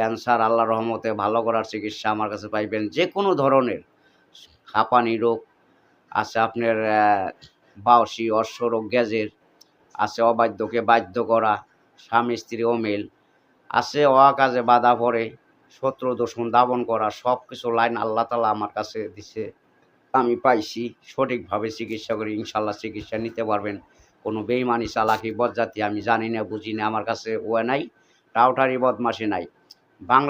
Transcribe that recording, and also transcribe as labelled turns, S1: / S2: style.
S1: Cancer আল্লাহর রহমতে ভালো করার চিকিৎসা আমার কাছে পাইবেন। যে কোনো ধরনের হাঁপানি রোগ আছে, আপনার বাউসি, অশ্বরোগ, গ্যাজের আছে, অবাধ্যকে বাধ্য করা, স্বামী স্ত্রী অমিল আছে, অকাজে বাধা পড়ে, শত্রু দূষণ দামন করা, সব কিছু লাইন আল্লাহ তাআলা আমার কাছে দিছে। আমি পাইছি, সঠিকভাবে চিকিৎসা করি, ইনশাআল্লাহ চিকিৎসা নিতে পারবেন। কোনো বেইমানি, চালাকি, বজ্জাতি আমি জানি না, বুঝি না, আমার কাছে নাই, টাউটারি, বদমাশি নাই। বাংলা